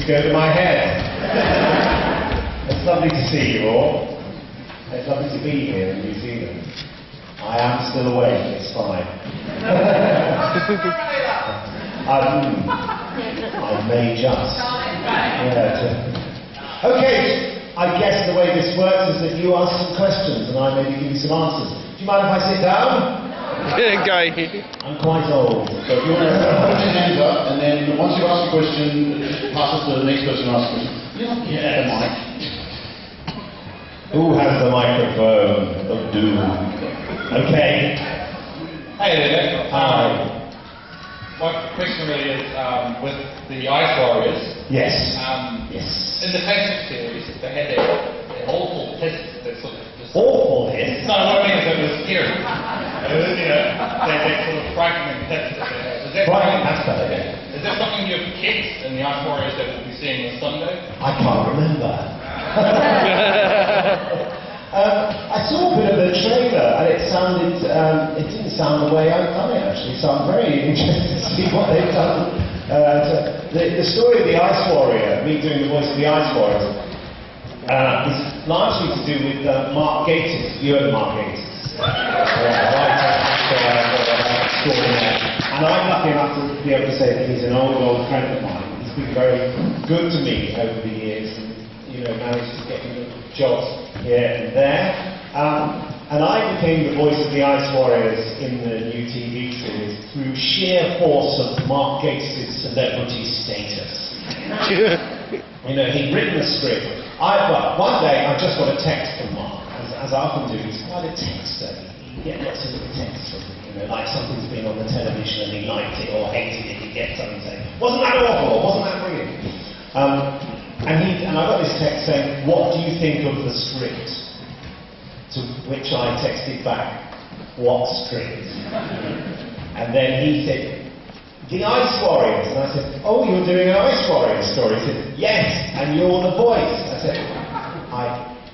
to go to my head. It's lovely to see you all. It's lovely to be here in New Zealand. I am still awake, it's fine. I may just. Yeah. Okay, I guess the way this works is that you ask some questions and I maybe give you some answers. Do you mind if I sit down? Go. I'm quite old. So if you want to put your hands up, and then once you ask a question, pass it to the next person who asks a question. Yeah, the mic. Who has the microphone of doom? Okay. Hey there. Hi. My question really is with the Ice Warriors. Yes. Yes. In the Facebook series, they had that awful test that sort of just... Awful test? No, what I mean is it was scary. That sort of frightening test that they had. Is that Frightening, that's better, yeah. Is that something you've kept in the Ice Warriors that we'll be seeing on Sunday? I can't remember. I saw a bit of the trailer and it didn't sound the way I'd done it actually, so I'm very interested to see what they've done. The story of the Ice Warrior, me doing the voice of the Ice Warriors, is largely to do with Mark Gatiss. You heard of Mark Gatiss? And I'm lucky enough to be able to say that he's an old friend of mine. He's been very good to me over the years and managed to get me jobs here and there. And I became the voice of the Ice Warriors in the new TV series through sheer force of Mark Gatiss's celebrity status. He'd written a script. One day I just got a text from Mark, as I often do. He's quite a texter. You get lots of little texts from him, like something's been on the television and he liked it or hated it. He gets something saying, "Wasn't that awful?" or "Wasn't that brilliant?" And I got this text saying, "What do you think of the script?" To which I texted back, "What script?" And then he said, "The Ice Warriors." And I said, "Oh, you're doing an Ice Warriors story?" He said, "Yes, and you're the voice." I said,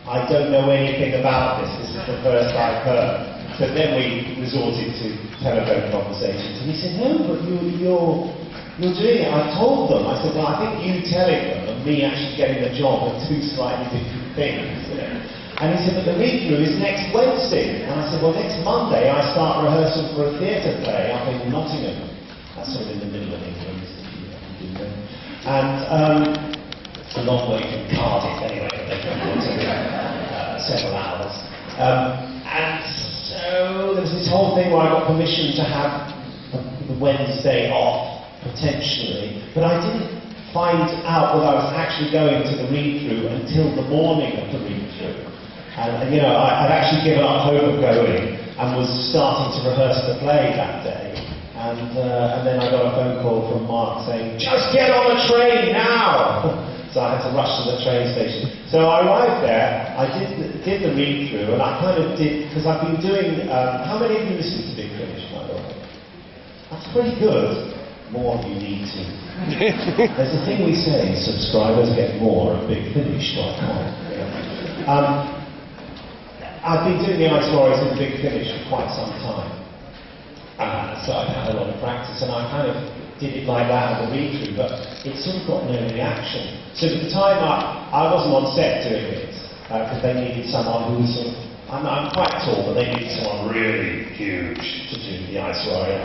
I don't know anything about this. This is the first I've heard. So then we resorted to telephone conversations. And he said, "No, but you're doing it." I told them. I said, "Well, I think you telling them and me actually getting the job are two slightly different things." And he said, "But the read-through is next Wednesday." And I said, "Well, next Monday I start rehearsal for a theatre play up in Nottingham." That's sort of in the middle of England, if you know. And a long way from Cardiff anyway, but they come to several hours. And so there was this whole thing where I got permission to have the Wednesday off, potentially, but I didn't find out that I was actually going to the read-through until the morning of the read-through. And I'd actually given up hope of going and was starting to rehearse the play that day. And then I got a phone call from Mark saying, "Just get on the train now!" So I had to rush to the train station. So I arrived there, I did the read-through, and I kind of did, because I've been doing, how many of you listen to Big Finish, by the way? That's pretty good. More you need to. There's a thing we say, subscribers get more at bigfinish.com. I've been doing the Ice Warriors in Big Finish for quite some time. So I've had a lot of practice, and I kind of did it like that at the read-through, but it sort of got no reaction. So at the time, I wasn't on set doing it, because they needed someone who was sort of, I'm quite tall, but they needed someone really huge to do the Ice Warrior,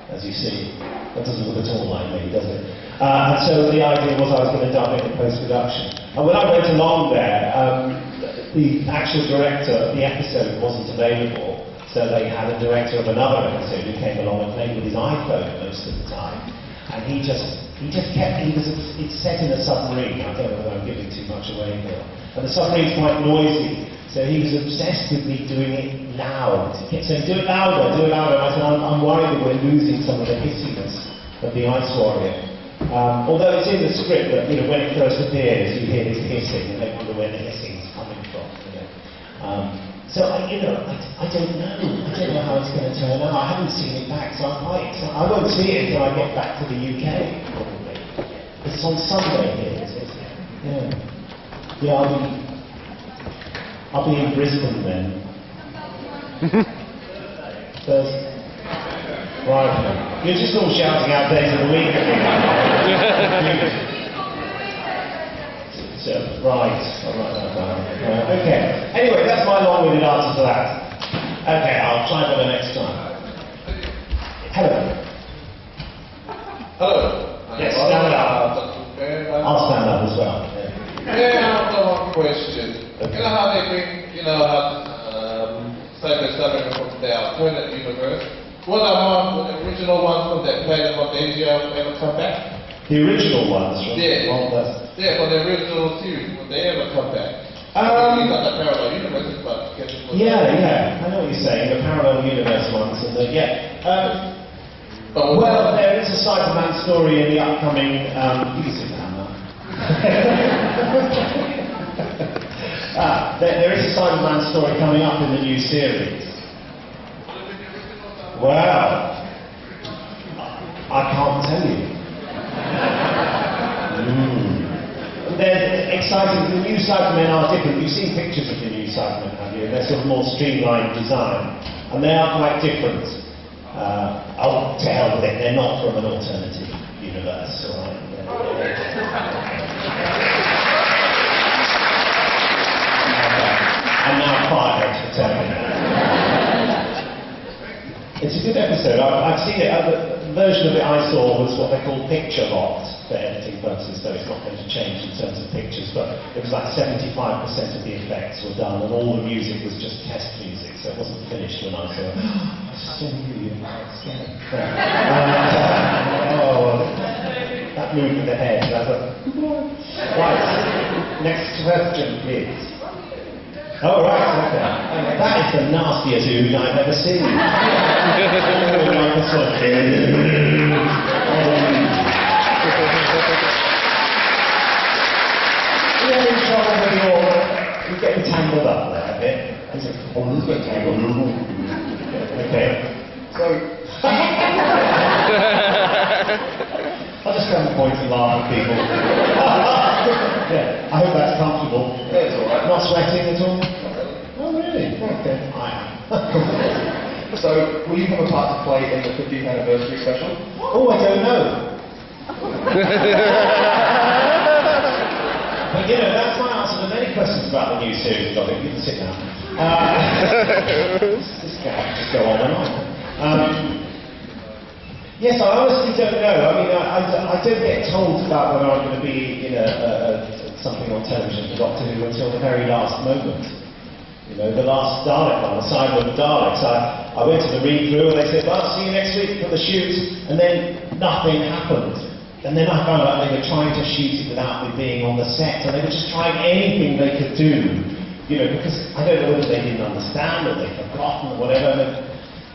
as you see. That doesn't look at all like me, does it? And so the idea was I was going to dub it in post-production. And when I went along there, the actual director of the episode wasn't available, so they had a director of another episode who came along and played with his iPhone most of the time. And it's set in a submarine. I don't know whether I'm giving too much away here. And the submarine's quite noisy, so he was obsessed with me doing it loud. He kept saying, "Do it louder, do it louder." And I said, I'm worried that we're losing some of the hissiness of the Ice Warrior. Although it's in the script that, when it first appears, you hear this hissing, and they wonder where the hissing is coming from. So, I don't know. I don't know how it's going to turn out. I haven't seen it back, so I'm quite excited. I won't see it until I get back to the UK, probably. It's on Sunday here, is it? Yeah, I'll be in Brisbane then. Thursday. Right. You're just all shouting out days of the week. Right, I'll write that down. Okay. Anyway, that's my long-winded answer to that. Okay, I'll try for the next time. Hello. Hello. Yes, stand up. I'll stand up as well. Yeah, I've got one question. You know how they bring, cyber from the alternate universe? What about the original ones from that planet from Asia ever come back? The original ones from Yeah, from the original series, would they ever come back? These are the parallel universes, but I guess it was... Yeah, I know what you're saying, the parallel universe ones, and well, there is a Cyberman story in the upcoming, you can sit down now. There is a Cyberman story coming up in the new series. Well, I can't tell you. They're exciting. The new Cybermen are different. You've seen pictures of the new Cybermen, have you? They're sort of more streamlined design, and they are quite different. Oh, to hell with it. They're not from an alternative universe, all right? I'm now fired for telling you. It's a good episode. I've seen it. The version of it I saw was what they call picture locked for editing purposes, so it's not going to change in terms of pictures, but it was like 75% of the effects were done, and all the music was just test music, so it wasn't finished when I saw it. I just saw you, that moved with the head, and I was like, right, next question, please. Oh, right, okay. That is the nastiest ood I've ever seen. You're in trouble when you're getting tangled up there a bit. He's like, oh, this is tangled. Okay. So, I'll just come and point and laugh at people. Yeah, I hope that's comfortable. Yeah, it's all right. Not sweating at all? Oh, really? Okay, I am. So, will you have a part to play in the 50th anniversary special? Oh, I don't know. But that's my answer to many questions about the new series, Dominic. You can sit down. This guy just go on and on. Yes, I honestly don't know. I mean, I don't get told about whether I'm going to be in something on television for Doctor Who until the very last moment. The last Dalek one, the Cyber Daleks. I went to the read-through and they said, well, see you next week for the shoot, and then nothing happened. And then I found out they were trying to shoot it without me being on the set, and they were just trying anything they could do, because I don't know whether they didn't understand or they'd forgotten or whatever.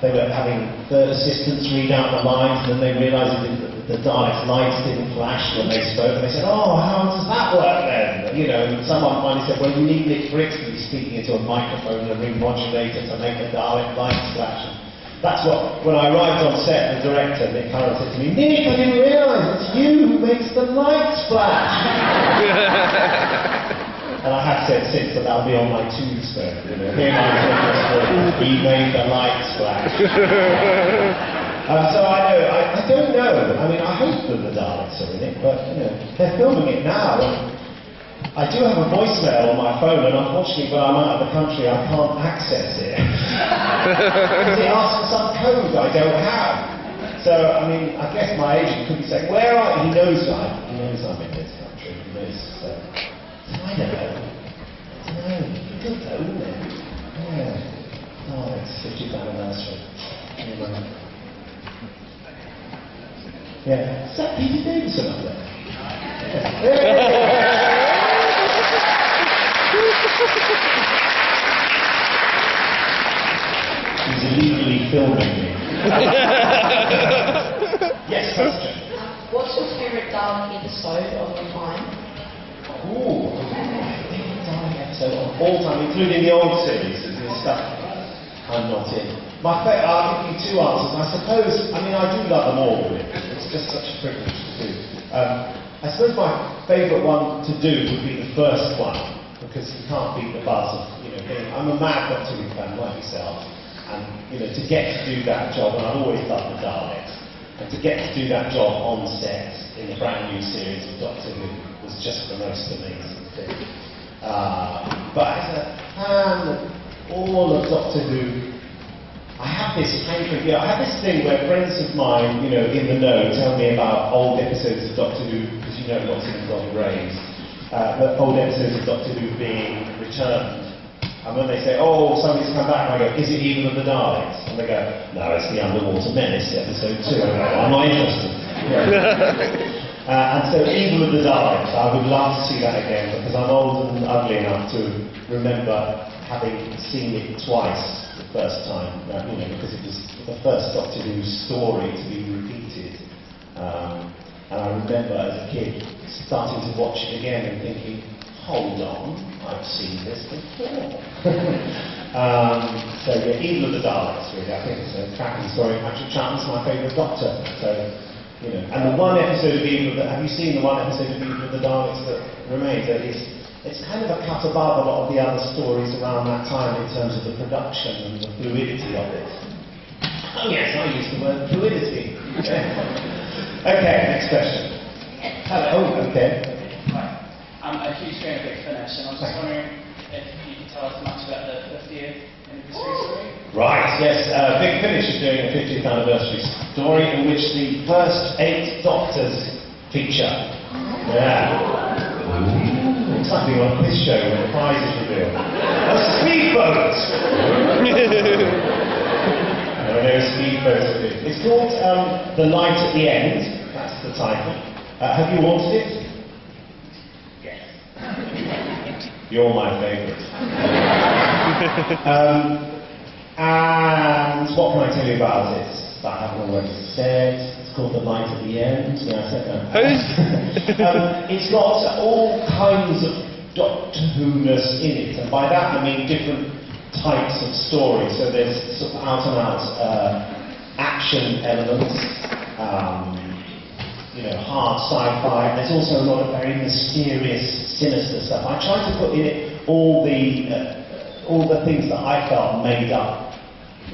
They were having third assistants read out the lines, and then they realised that the Daleks' lights didn't flash when they spoke, and they said, oh, how does that work then? And someone finally said, well, you need Nick Briggs to be speaking into a microphone and a ring modulator to make the Dalek lights flash. That's what, when I arrived on set, the director, Nick Curran, said to me, Nick, I didn't realise it's you who makes the lights flash. And I have said since that that'll be on my tombstone. Here he made the lights flash. So I don't know. I mean, I hope that the Daleks are in it, but they're filming it now. And I do have a voicemail on my phone, and unfortunately, when I'm out of the country, I can't access it. Because it asks for some code I don't have. So, I mean, I guess my agent could be saying, where are you? He knows I'm in this country. He knows. So, I don't know. Good though, isn't it? Yeah. Oh, it's 50th anniversary. Anyway. Yeah. Is that Peter Davison up there? He's illegally filming me. Yes, question. What's your favourite Dalek episode of all time? Ooh, episode of all time, including the old series and the stuff I'm not in. I'll give you two answers. I suppose, I do love them all, really. It's just such a privilege to do. I suppose my favourite one to do would be the first one, because you can't beat the buzz of, I'm a mad Doctor Who fan like yourself, and, to get to do that job, and I've always loved the Daleks, and to get to do that job on set in the brand new series of Doctor Who was just the most amazing. thing. But as a fan of all of Doctor Who, I have this hankering, I have this thing where friends of mine, in the know, tell me about old episodes of Doctor Who, because lots of them got raised, but old episodes of Doctor Who being returned. And when they say, oh, something's come back, I go, is it Evil of the Daleks? And they go, no, it's the Underwater Menace, episode 2. I go, I'm not interested. And so Evil of the Daleks, I would love to see that again, because I'm old and ugly enough to remember having seen it twice the first time, because it was the first Doctor Who story to be repeated. And I remember as a kid starting to watch it again and thinking, hold on, I've seen this before. So yeah, Evil of the Daleks, really, I think it's a cracking story. Patrick Chapman's my favourite Doctor, so, and the one episode of have you seen the one episode of Evil of the Daleks that remains? It's kind of a cut above a lot of the other stories around that time in terms of the production and the fluidity of it. Oh yes, I used the word fluidity. Okay, next question. Hello, okay. I'm a huge fan of Big Finish, and I was just wondering if you could tell us much about the 50th anniversary story. Right, yes, Big Finish is doing a 50th anniversary story in which the first 8 Doctors feature. Yeah. Looks like being on a quiz show when the prize is revealed. A speedboat! There are speedboats. It's called The Light at the End, that's the title. Have you watched it? You're my favourite. And what can I tell you about it? That I haven't already said. It's called The Light at the End. Yeah, I said that. It's got all kinds of Doctor Who-ness in it, and by that I mean different types of stories. So there's sort of out-and-out action elements. Hard sci-fi. There's also a lot of very mysterious, sinister stuff. I tried to put in it all the things that I felt made up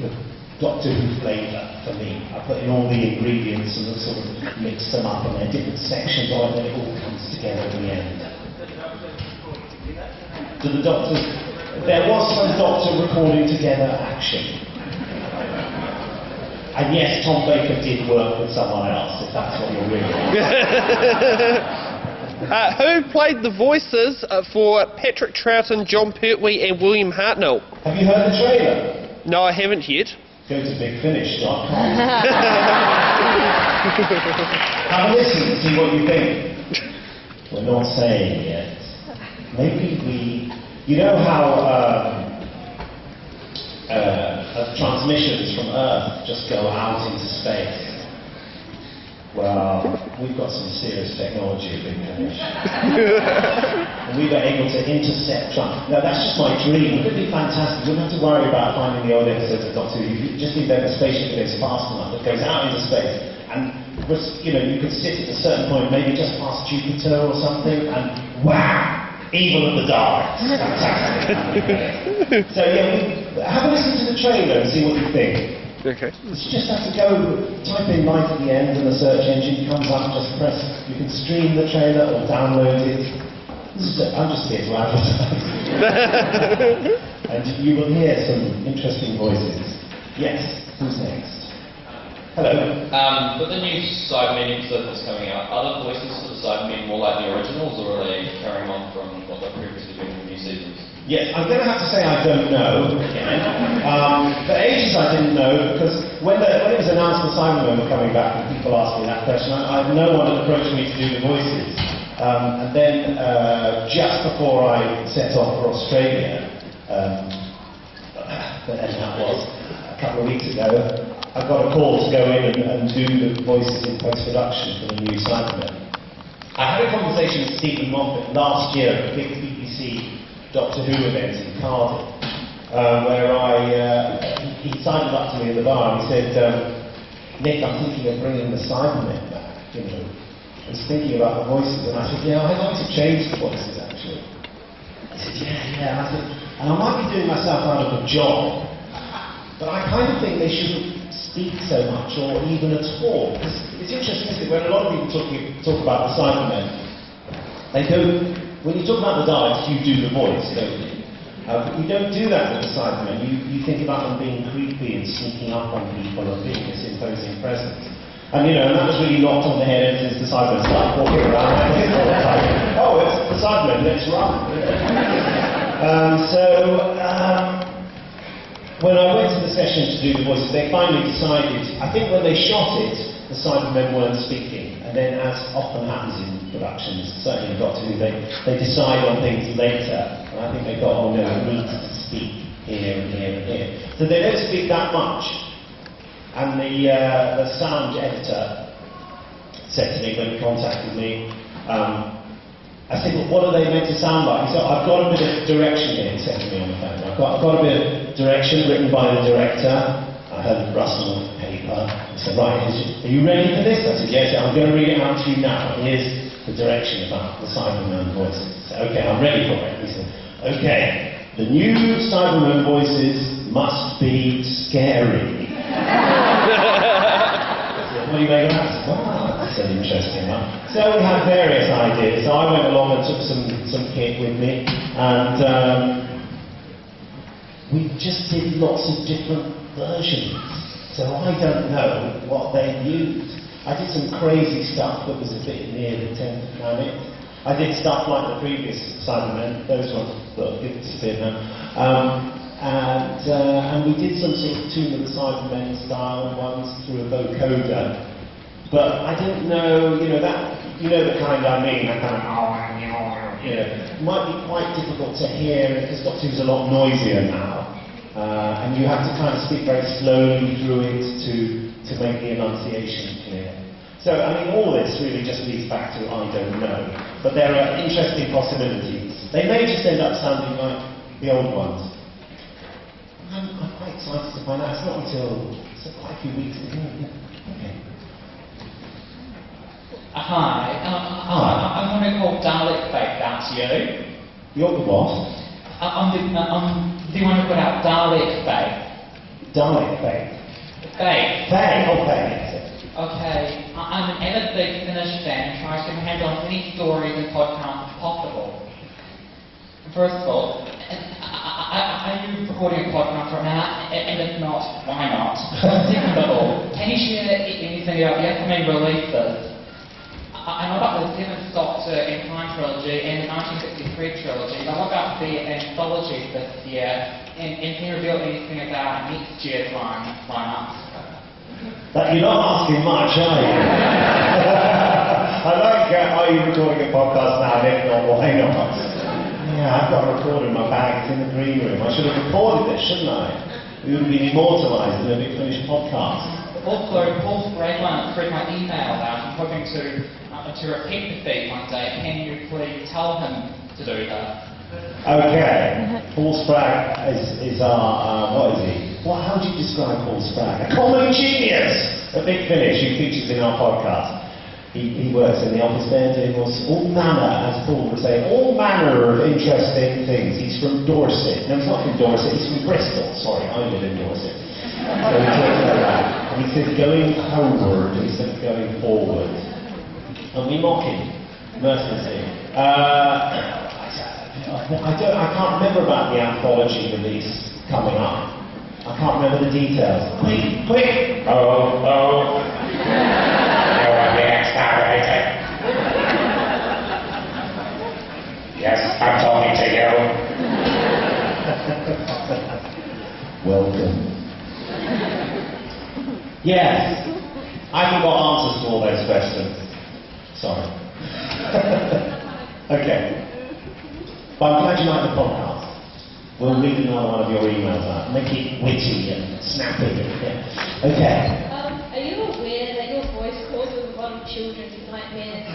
the Doctor Who flavour for me. I put in all the ingredients and sort of mixed them up, and they're different sections of it, and it all comes together in the end. To the Doctor, there was some Doctor recording together action. And yes, Tom Baker did work with someone else, if that's what you're really Who played the voices for Patrick Troughton, John Pertwee and William Hartnell? Have you heard the trailer? No, I haven't yet. Go to bigfinish.com. Have a listen and see what you think. We're not saying yet. Maybe you know how transmissions from Earth just go out into space. Well, we've got some serious technology at Big Finish. And we were able to intercept Now that's just my dream. Wouldn't it be fantastic? You wouldn't have to worry about finding the old episodes of Doctor Who. You just need that the spaceship goes fast enough, that goes out into space. And you could sit at a certain point, maybe just past Jupiter or something, and wow! Evil of the Daleks. Fantastic. So yeah, have a listen to the trailer and see what you think. Okay. You just have to go, type in Light at the End and the search engine comes up, just press. You can stream the trailer or download it. I'm just here to advertise. And you will hear some interesting voices. Yes, who's next? Hello. With the new Cybermen episode that's coming out, are the voices for the Cybermen more like the originals, or are they carrying on from what they've previously been in the new seasons? Yes, I'm going to have to say I don't know again. For ages I didn't know, because when it was announced the Cybermen were coming back and people asked me that question, no one had approached me to do the voices. And then just before I set off for Australia, and that was a couple of weeks ago, I got a call to go in and do the voices in post-production for the new Cybermen. I had a conversation with Stephen Moffat last year at a big BBC Doctor Who event in Cardiff, where he sidled up to me in the bar and he said, Nick, I'm thinking of bringing the Cybermen back, I was thinking about the voices, and I said, yeah, I'd like to change the voices actually. I said, yeah, and I said, and I might be doing myself out of a job, but I kind of think they shouldn't speak so much, or even at all, because it's interesting, isn't it, when a lot of people talk about the Cybermen, when you talk about the Daleks, you do the voice, don't you? But you don't do that with the Cybermen. You think about them being creepy and sneaking up on people and being this imposing presence. And and that was really knocked on the head ever since the Cybermen started walking around like this all the time. Oh, it's the Cybermen, let's run. When I went to the session to do the voices, they finally decided, I think when they shot it, the Cybermen weren't speaking. And then, as often happens in productions, certainly in Doctor Who, they decide on things later. And I think they thought, oh no, it needs to speak here and here and here. So they don't speak that much. And the sound editor said to me when he contacted me, I said, well, what are they meant to sound like? He said, I've got a bit of direction here, he said to me on the phone. I've got a bit of direction written by the director. I heard the rustle of paper. He said, right, are you ready for this? I said, yes, I'm going to read it out to you now. Here's the direction about the Cyberman voices. I said, okay, I'm ready for it. He said, okay, the new Cyberman voices must be scary. What do you make of that? Wow, that's an interesting one. So we had various ideas. So I went along and took some kit with me, and we just did lots of different versions. So I don't know what they used. I did some crazy stuff that was a bit near the 10th planet. I did stuff like the previous Cybermen, those ones that have disappeared now. And we did some sort of Tomb of the Cybermen style ones through a vocoder. But I didn't know, the kind I mean, that kind of, it might be quite difficult to hear because Doctor Who's a lot noisier now. And you have to kind of speak very slowly through it to make the enunciation clear. So, I mean, all this really just leads back to I don't know. But there are interesting possibilities. They may just end up sounding like the old ones. I'm quite excited to find out. It's not until quite a few weeks to go. Okay. Hi. I want to call Dalek Fake out to you. You're the what? I'm the one who put out Dalek Fake. Dalek Fake? Fake. Fake? Oh, Fake. Okay. I'm an avid Big Finish fan and tries to handle as many stories and podcasts as possible. First of all, are you recording a podcast right now? And if not, why not? Second of all, can you share anything about the upcoming releases? I know about the 7th Doctor and Time trilogy and the 1963 trilogy, but what about the anthologies this year? And can you reveal anything about next year's lineup? But you're not asking much, are you? I like, are you recording a podcast now? And if not, why not? Yeah, I've got a recorder in my bag, it's in the green room. I should have recorded this, shouldn't I? We would have been immortalised in a Big Finish podcast. Also, Paul Spragman threw my email out. I'm hoping to repeat the feed one day. Can you please tell him to do that? Okay. Paul Spragg is our, what is he? How do you describe Paul Spragg? A comedy genius! A Big Finish who features in our podcast. He works in the office there doing all manner, as Paul would say, all manner of interesting things. He's from Dorset. No, he's not from Dorset, he's from Bristol. Sorry, I live in Dorset. So he talks like that. And he says going homeward instead of going forward. And we mock him, mercilessly. I can't remember about the anthology release coming up. I can't remember the details. Quick! Oh. Yes, I'm talking to you. Welcome. Yes, I haven't got answers to all those questions. Sorry. Okay. But I'm glad you like the podcast. We'll read another one of your emails out. Make it witty and snappy. Yeah. Okay. Are you aware that your voice causes a lot of children's nightmares?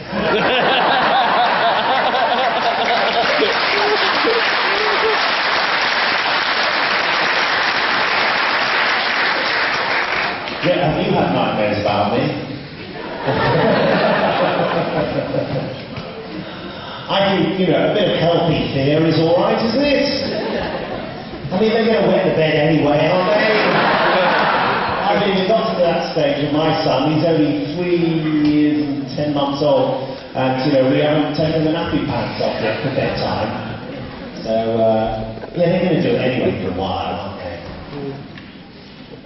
Yeah, have you had nightmares about me? I think, a bit of healthy fear is alright, isn't it? I mean, they're going to wet the bed anyway, aren't they? I mean, we got to that stage with my son, he's only 3 years and 10 months old, And, you know, we haven't taken the nappy pants off yet for bedtime. So, yeah, they're going to do it anyway for a while, aren't they?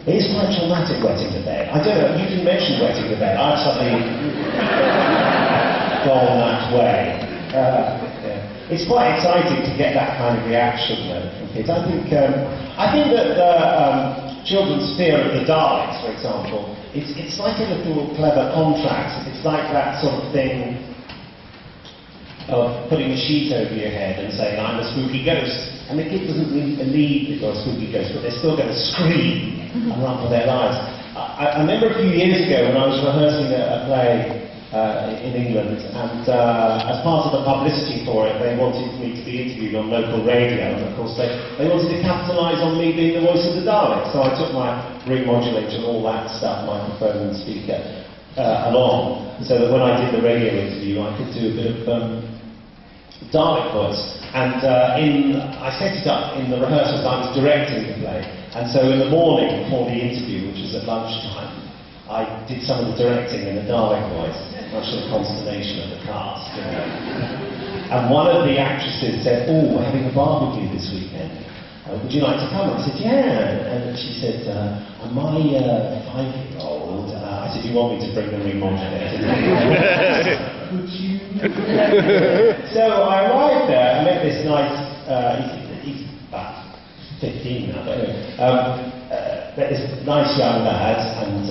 It is quite traumatic wetting the bed. I don't know, you can mention wetting the bed. I've suddenly gone that way. Yeah. It's quite exciting to get that kind of reaction from kids. I think that children's fear of the Daleks, for example, it's like a little clever contract. It's like that sort of thing of putting a sheet over your head and saying, I'm a spooky ghost. And the kid doesn't really believe that you're a spooky ghost, but they're still going to scream and run for their lives. I remember a few years ago when I was rehearsing a play in England, and as part of the publicity for it, they wanted me to be interviewed on local radio, and of course they wanted to capitalise on me being the voice of the Daleks. So I took my ring modulator and all that stuff, microphone and speaker, along, so that when I did the radio interview I could do a bit of Dalek voice. And I set it up in the rehearsals. I was directing the play, and so in the morning before the interview, which was at lunchtime, I did some of the directing in the Dalek voice, much to the consternation of the cast. You know. And one of the actresses said, "Oh, we're having a barbecue this weekend. Would you like to come?" I said, "Yeah." And she said, "My 5-year-old." I said, "You want me to bring the ring modulator?" Could you? So I arrived there. I met this nice. He's about 15 now, but anyway. Met this nice young lad, and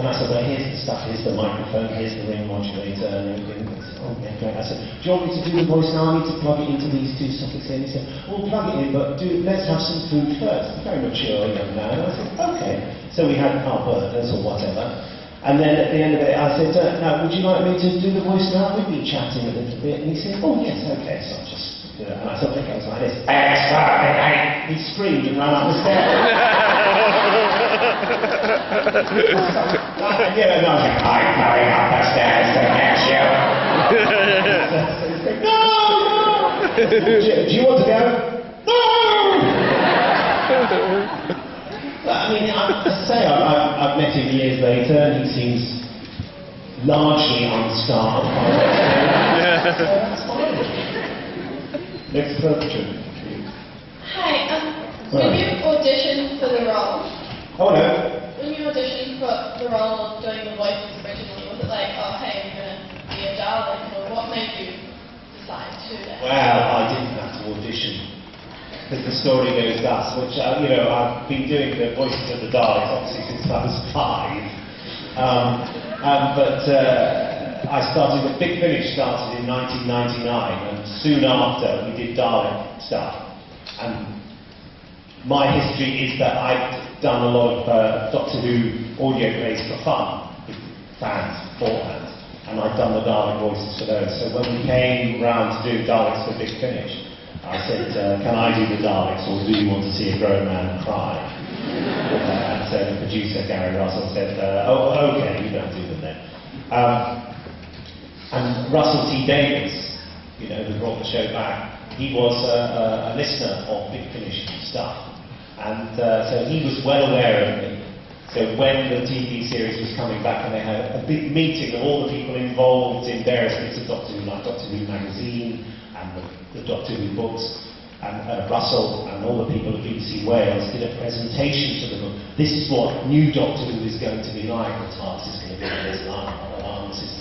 I said, "Well, here's the stuff. Here's the microphone. Here's the ring modulator and everything." He said, "Oh, yeah, great." I said, "Do you want me to do the voice now? I need to plug it into these two sockets here." And he said, "Well, plug it in, but let's have some food first." Very mature young man. And I said, "Okay." So we had our burgers or whatever. And then at the end of it, I said, "Now, would you like me to do the voice now? We've been chatting a little bit." And he said, "Oh, yes, okay." So I just, and I thought, it goes like this. He screamed and ran up the stairs. And I was like, "I'm going up the stairs to catch you." No! Do you want to go? No! I mean, I've met him years later, and he seems largely unscarred by that. So that's fine. Next question. Hi, when you auditioned for the role, Oh, no. when you auditioned for the role of doing the voices originally, was it like, oh, hey, I'm going to be a Dalek, or what made you decide to do that? Well, I didn't have to audition. Because the story goes thus, which, you know, I've been doing the voices of the Daleks, obviously, since I was 5. But I started, the Big Finish started in 1999, and soon after we did Dalek stuff. And my history is that I'd done a lot of Doctor Who audio plays for fun, with fans beforehand, and I'd done the Dalek voices for those. So when we came round to do Daleks for Big Finish, I said, "Can I do the Daleks, or do you want to see a grown man cry?" And so the producer, Gary Russell, said, "Oh, okay, you don't do them then." And Russell T Davies, you know, who brought the show back, he was a listener of Big Finish stuff. And so he was well aware of me. So when the TV series was coming back, and they had a big meeting of all the people involved in various bits of Doctor Who, like Doctor Who magazine and the Doctor Who books, and Russell and all the people at BBC Wales did a presentation to them of, this is what new Doctor Who is going to be like. The TARDIS is going to be like this,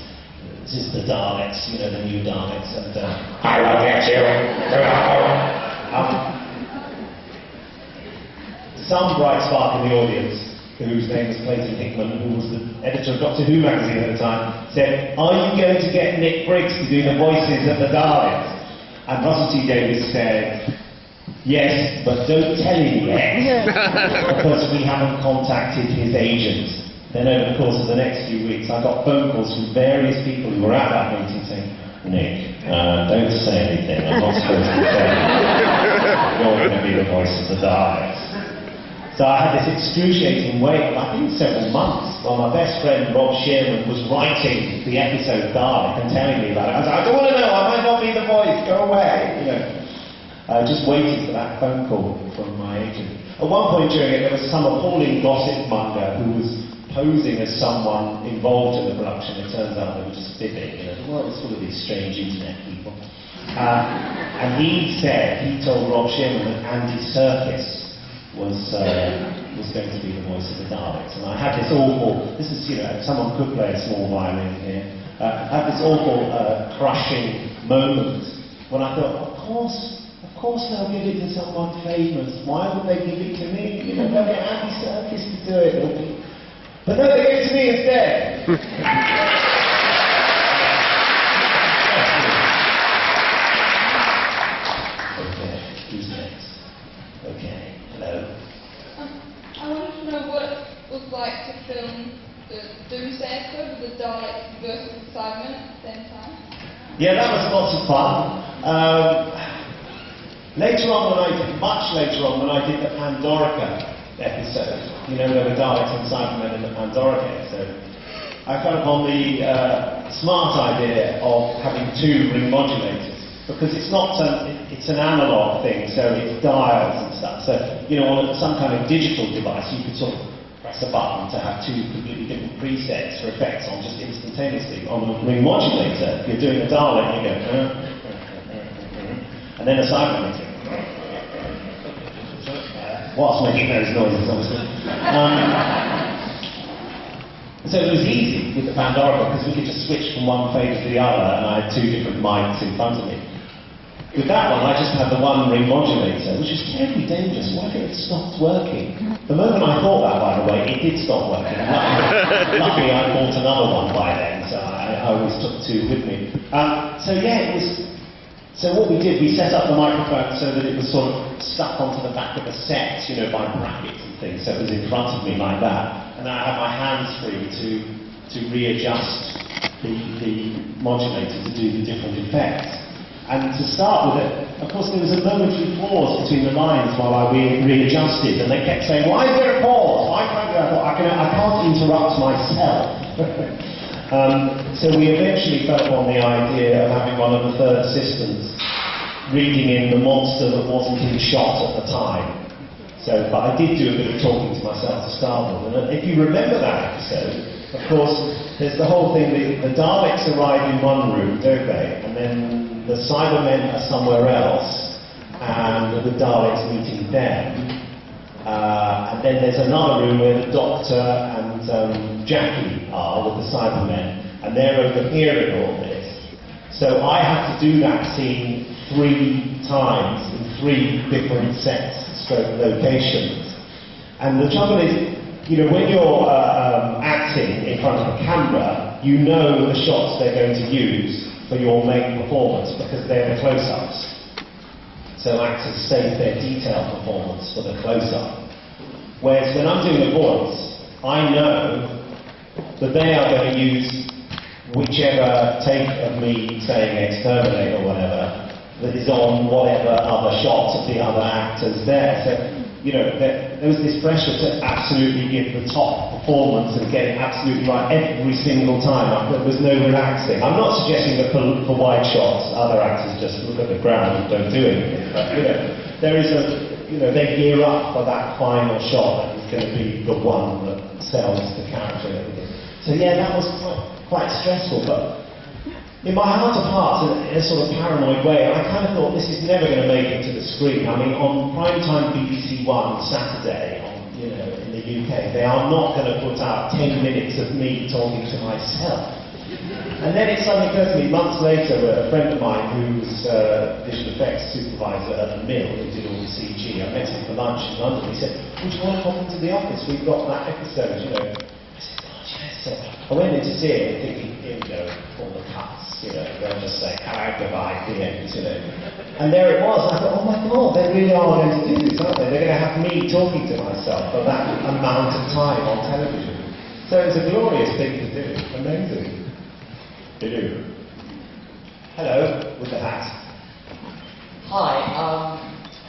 this is the Daleks, you know, the new Daleks, and I will get you. Some bright spark in the audience, whose name was Clayton Hickman, who was the editor of Doctor Who magazine at the time, said, "Are you going to get Nick Briggs to do the voices of the Daleks?" And Russell T Davies said, "Yes, but don't tell him yet, because we haven't contacted his agent." Then over the course of the next few weeks, I got phone calls from various people who were at that meeting saying, "Nick, don't say anything, I'm not supposed to say anything. You're going to be the voice of the Daleks." So I had this excruciating wait, I think several months, while my best friend Rob Shearman was writing the episode Dalek and telling me about it. I was like, "I don't want to know, I might not be the voice, go away." You know, just waiting for that phone call from my agent. At one point during it, there was some appalling gossip monger who was posing as someone involved in the production. It turns out they were just fibbing. You know, the world is full of these strange internet people. And he told Rob Shearman that Andy Serkis was going to be the voice of the Daleks. And I had this awful, someone could play a small violin here. I had this awful crushing moment when I thought, of course they'll give it to someone famous. Why would they give it to me? You know, they'll get Andy Serkis to do it. But no, they gave it to me instead. Okay, who's next? Okay, hello. I wanted to know what it was like to film the Doomsday episode with the Daleks versus the Cybermen at the same time. Yeah, that was lots of fun. Much later on, when I did the Pandorica episode, you know, there were Daleks and Cybermen in the Pandorica episode, I fell upon the smart idea of having 2 ring modulators, because it's not it's an analog thing, so it's dials and stuff. So, you know, on some kind of digital device, you could sort of press a button to have 2 completely different presets for effects on just instantaneously. On a ring modulator, if you're doing a Dalek, you go, and then a Cyberman goes, whilst making those noises, obviously. So it was easy with the Pandora because we could just switch from one phase to the other, and I had 2 different mics in front of me. With that one, I just had the 1 ring modulator, which was terribly dangerous. What if it stopped working? The moment I thought that, by the way, it did stop working. Luckily, I bought another one by then, so I always took 2 with me. So what we did, we set up the microphone so that it was sort of stuck onto the back of the set, you know, by brackets and things, so it was in front of me like that. And then I had my hands free to readjust the modulator to do the different effects. And to start with it, of course, there was a momentary pause between the lines while I readjusted, and they kept saying, "Why is there a pause?" I thought, I can't interrupt myself. So we eventually fell upon the idea of having one of the third assistants reading in the monster that wasn't in shot at the time. But I did do a bit of talking to myself to start with. And if you remember that episode, of course, there's the whole thing, the Daleks arrive in one room, don't they? And then the Cybermen are somewhere else, and the Daleks meeting them. And then there's another room where the Doctor and Jackie are with the Cybermen, and they're overhearing all this. So I had to do that scene 3 times in 3 different sets, stroke locations. And the trouble is, you know, when you're acting in front of a camera, you know the shots they're going to use for your main performance because they're the close-ups. So actors save their detailed performance for the close-up. Whereas when I'm doing a voice, I know that they are going to use whichever take of me saying exterminate or whatever that is on whatever other shots of the other actors there. So, you know, there was this pressure to absolutely give the top performance and get it absolutely right every single time. There was no relaxing. I'm not suggesting that for wide shots, other actors just look at the ground and don't do anything. But, you know, there is they gear up for that final shot that is going to be the one that sells the character and everything. So yeah, that was quite stressful, but in my heart of hearts, in a sort of paranoid way, I kind of thought this is never going to make it to the screen. I mean, on primetime BBC One Saturday, in the UK, they are not going to put out 10 minutes of me talking to myself. And then it suddenly occurred to me, months later, a friend of mine who was visual effects supervisor at the Mill, who did all the CG, I met him for lunch in London. He said, "Would you want to pop into the office? We've got that episode, you know." I said, "Oh, yes." So I went in to see it, thinking, here we go, all the cuts, you know, they'll just say, "Hello, goodbye," the end, you know. And there it was. I thought, oh my God, they really are going to do this, aren't they? They're going to have me talking to myself for that amount of time on television. So it's a glorious thing to do. Amazing. Hello, with the hat. Hi,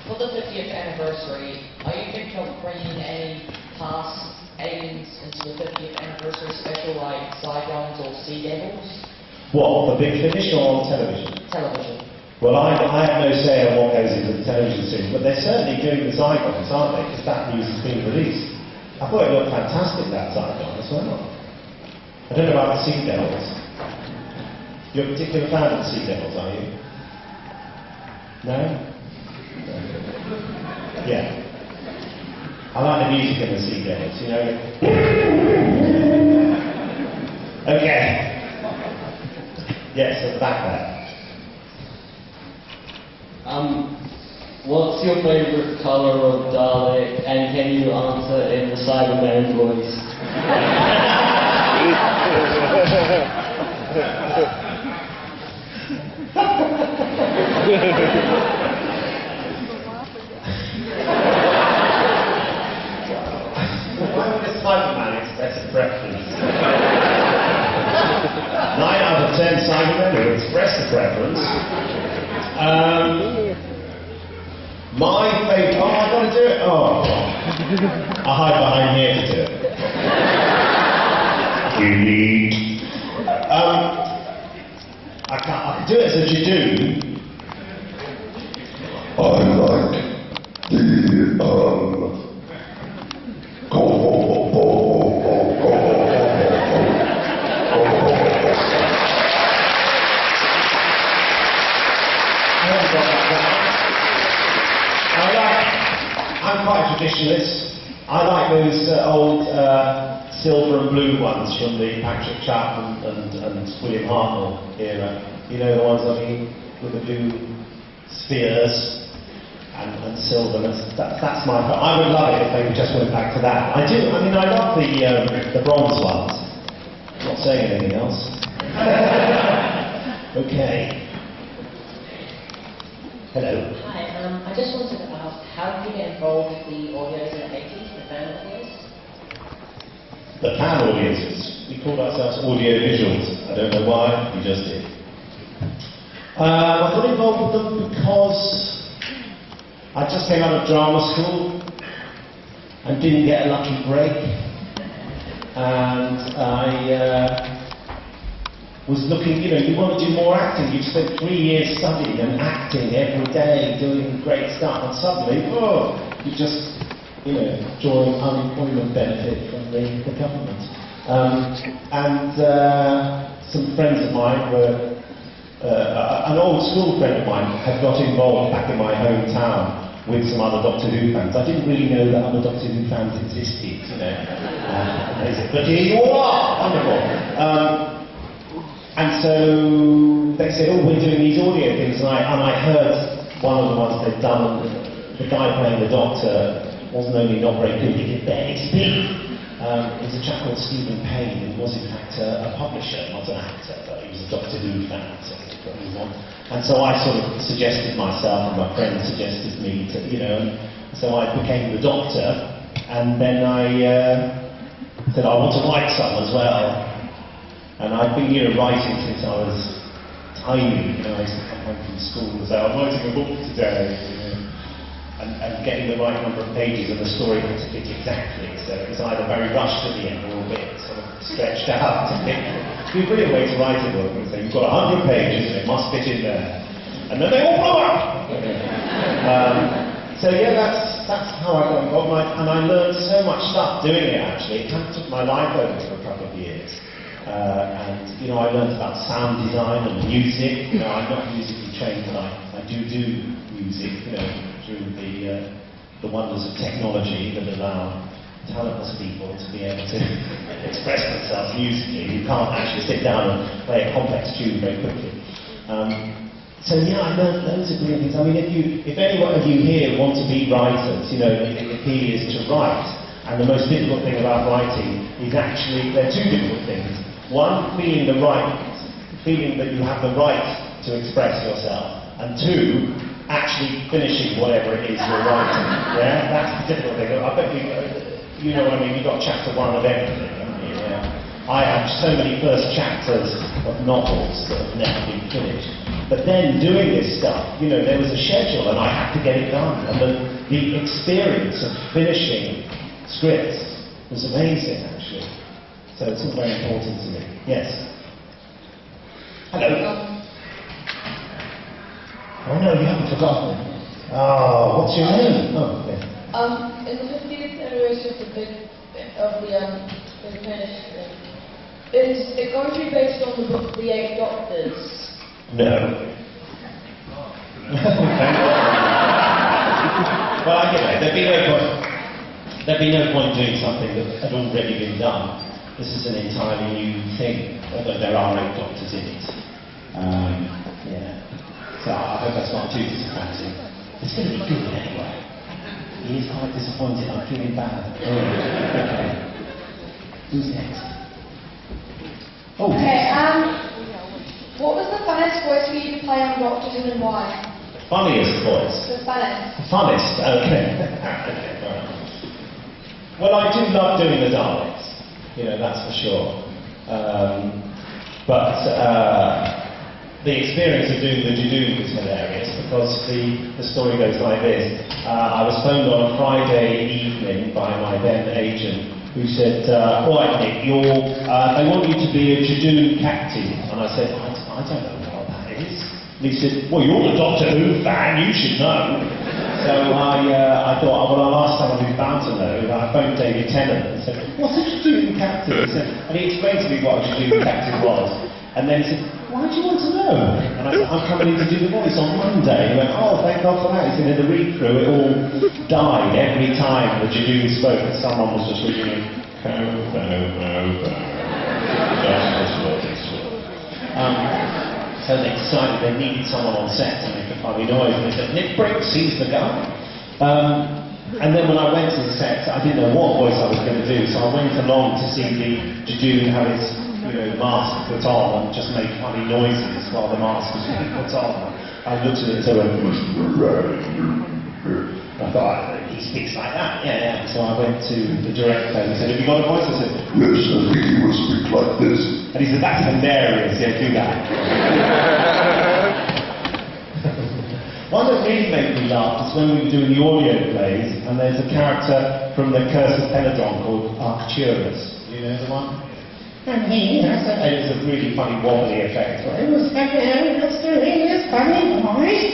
for the 50th anniversary, are you thinking of bringing any past aliens into the 50th anniversary special, like Zygons or Sea Devils? What, for Big Finish or on television? Television. Well, I have no say on what goes into the television soon, but they're certainly doing the Zygons, aren't they? Because that news has been released. I thought it looked fantastic that time as well. I don't know about the Sea Devils. You're a particular fan of the Sea Devils, are you? No? Yeah. I like the music in the Sea Devils, you know. Okay. Yes, at the back there. What's your favourite colour of Dalek, and can you answer in the Cyberman voice? Why would a Cyberman express a preference? 9 out of 10 Cybermen who express a preference. My favourite. Oh, I've got to do it. Oh, I'll hide behind here to do it. You need. I can do it as a Jadoo. I like I'm quite a traditionalist. I like those old silver and blue ones from the Patrick Chapman and William Hartnell era. You know, the ones with the blue spheres and silver. That's my. I would love it if they just went back to that. I do. I mean, I love the bronze ones. I'm not saying anything else. Okay. Hello. Hi, I just wanted to ask, how did you get involved with the audios in the 80s, the fan audios? The fan audiences. We called ourselves audio visuals. I don't know why, we just did. I got involved with them because I just came out of drama school and didn't get a lucky break. And I was looking, you know, you want to do more acting. You've spent 3 years studying and acting every day, doing great stuff, and suddenly, you just, you know, drawing unemployment benefit from the government. Some friends of mine were, an old school friend of mine had got involved back in my hometown with some other Doctor Who fans. I didn't really know that other Doctor Who fans existed, you know. They said, but here you all are! Wonderful. And so they said, oh, we're doing these audio things, and I heard one of the ones they'd done, and the guy playing the Doctor wasn't only not very good, he could barely speak. It was a chap called Stephen Payne, who was in fact a publisher, not an actor, but he was a Doctor Who fan, so he put me on. And so I sort of suggested myself, and my friend suggested me to, you know, and so I became the Doctor, and then I said, I want to write some as well. And I've been, you know, writing since I was tiny. You know, I used to come home from school and say, I'm writing a book today, you know, and getting the right number of pages, and the story had to fit exactly. So it was either very rushed at the end or a bit sort of stretched out. It'd be a brilliant way to write a book and say, you've got 100 pages and it must fit in there. And then they all blow up! So yeah, that's how I got involved, and I learned so much stuff doing it actually. It kind of took my life over for a couple of years. And, you know, I learned about sound design and music. You know, I'm not musically trained, but I do music, you know, through the wonders of technology that allow talentless people to be able to express themselves musically. You can't actually sit down and play a complex tune very quickly. So yeah, I learned loads of brilliant things. I mean, if any one of you here want to be writers, you know, the key is to write. And the most difficult thing about writing is actually, there are two difficult things. One, feeling that you have the right to express yourself, and two, actually finishing whatever it is you're writing. Yeah, that's the difficult thing. I bet you know what I mean. You've got chapter 1 of everything, haven't you? Yeah. I have so many first chapters of novels that have never been finished. But then doing this stuff, you know, there was a schedule, and I had to get it done. And the experience of finishing scripts was amazing, actually. So it's all very important to me. Yes. Hello. Oh no, you haven't forgotten. Oh, what's your name? Oh, okay. In the 50th anniversary of the Is it going to be based on the book The Eight Doctors? No. Well, there'd be no point doing something that had already been done. This is an entirely new thing, although there are 8 doctors in it. So I hope that's not too disappointing. It's going to be good anyway. He is quite disappointed. I'm feeling bad. Okay. Who's next? Oh. Okay, what was the funnest voice for you to play on Doctor Who and why? Funniest voice? The funnest. Funnest, okay. Well, I do love doing the Daleks, that's for sure. But the experience of doing the Jadoo was hilarious because the story goes like this. I was phoned on a Friday evening by my then agent who said, right Nick, they want you to be a Jadoo captain. And I said, I don't know what that is. And he said, well, you're the Doctor Who fan, you should know. So I thought, well, I'll ask someone who's bound to know. And I phoned David Tennant and said, what's a Jadoo captain? And he explained to me what a Jadoo captain was. And then he said, why do you want to know? And I said, I'm coming in to do the voice on Monday. He went, oh, thank God for that. He said, in the read-through, it all died every time the Jadoo spoke, and someone was just reading, so they decided they needed someone on set to make a funny noise, and they said, Nick Briggs, he's the guy. And then when I went to the set, I didn't know what voice I was going to do, so I went along to see the Jadoo have his mask put on and just make funny noises while the mask was being put on. I looked at it and I thought, he speaks like that, yeah. So I went to the director and he said, have you got a voice? I said, yes, I think he would speak like this. And he said, that's hilarious, yeah, do that. One that really made me laugh is when we were doing the audio plays, and there's a character from the Curse of Peladon called Arcturus. Do you know the one? And he has it was a really funny wobbly effect. It was doing this funny noise.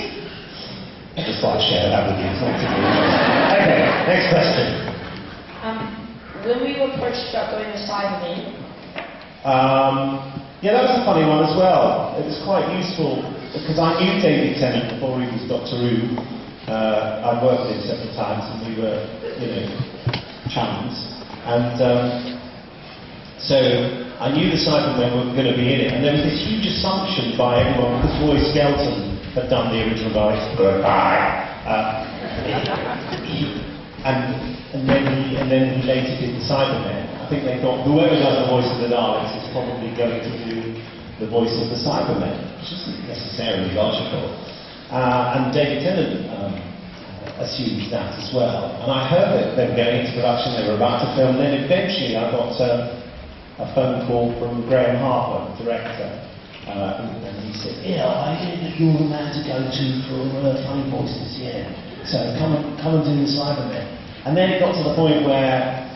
I just thought I'd share that with you. Okay, next question. When were you approached about doing the Cybermen? That was a funny one as well. It was quite useful because I knew David Tennant before he was Doctor Who. I'd worked with him several times and we were, chums. And so I knew the Cybermen were going to be in it, and there was this huge assumption by everyone because Roy Skelton had done the original Daleks. And then he later did the Cybermen. I think they thought whoever does the voice of the Daleks is probably going to do the voice of the Cybermen, which isn't necessarily logical. And David Tennant assumed that as well. And I heard that they were going into production, they were about to film, and then eventually I got a phone call from Graham Harper, the director, and he said, I hear that you're the man to go to for funny voices, so come and do the Cybermen. And then it got to the point where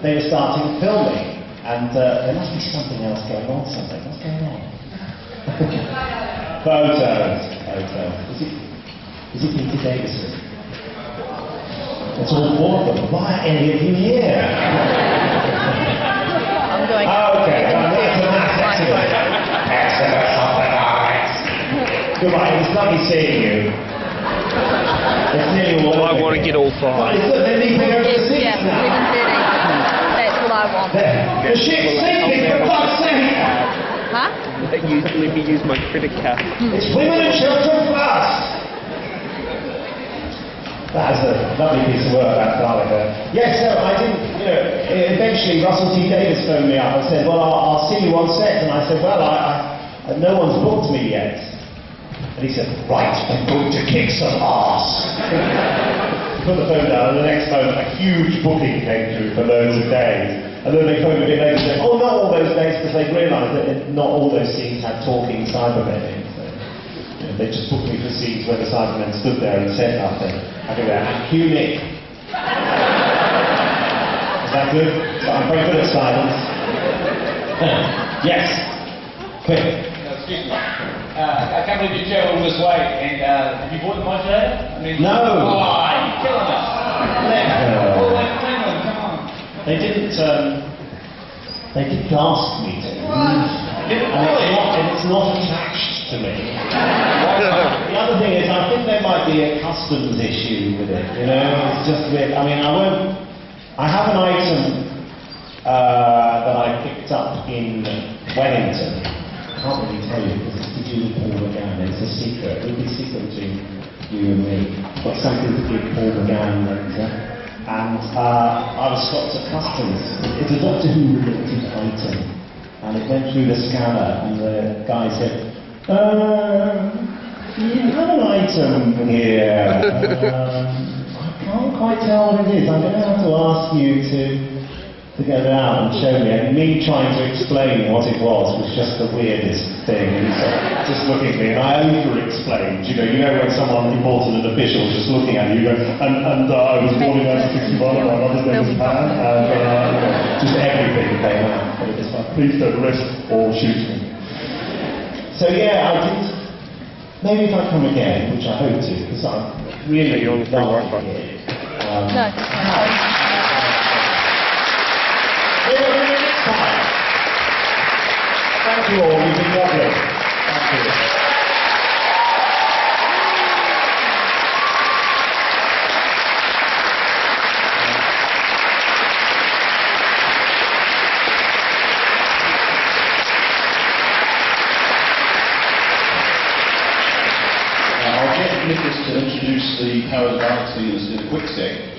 they were starting filming, and there must be something else going on, what's going on? Photos. Is it Peter Davison? It's all four of them. Why are any of you here? I'm going okay. Goodbye, it was lovely seeing you. It's nearly all I want to get all five. Is there anything over the seats Yeah, now? 7:30. That's what I want. The ship's sinking, for God's sake! Huh? Let me use my credit card. It's women and children first! That is a lovely piece of work, that Dalek. Yes, so I didn't, eventually Russell T Davies phoned me up and said, well, I'll see you on set. And I said, well, no one's booked me yet. And he said, right, I'm going to kick some arse. Put the phone down, and the next phone, a huge booking came through for loads of days. And then they phoned a bit later and said, oh, not all those days, because they realised that not all those scenes had talking Cybermen in. So, they just booked me for scenes where the Cybermen stood there and said nothing. I go there, and cue Nick. Is that good? I'm very good at silence. Yes. Quick. Excuse me. I can't believe you travelled all this way, and have you bought the modulator? No. Oh, you're killing us. All the way from England, come on. They didn't ask me to. And it's not attached to me. The other thing is, I think there might be a customs issue with it, you know? It's just weird. I mean, I have an item that I picked up in Wellington. I can't really tell you because it's to do with Paul McGann. It's a secret. It would be a secret between you and me. I've got something to give Paul McGann later. And I was stopped at customs. It's a Doctor Who related item. And it went through the scanner and the guy said, you have an item here. I can't quite tell what it is. I'm going to have to ask you to get it out and show me. And me trying to explain what it was just the weirdest thing. And he's just looking at me, and I over-explained. You know when someone important and official is just looking at you, you go, and I was born in 1961, and my mother's name was Pam, and just everything came out. But it was like, please don't arrest or shoot me. So yeah, I did. Maybe if I come again, which I hope to, because I'm really on the here. Thank you all, you've been lovely. Thank you. I'll get Nicholas to introduce the Power of the Galaxy in a quick sec.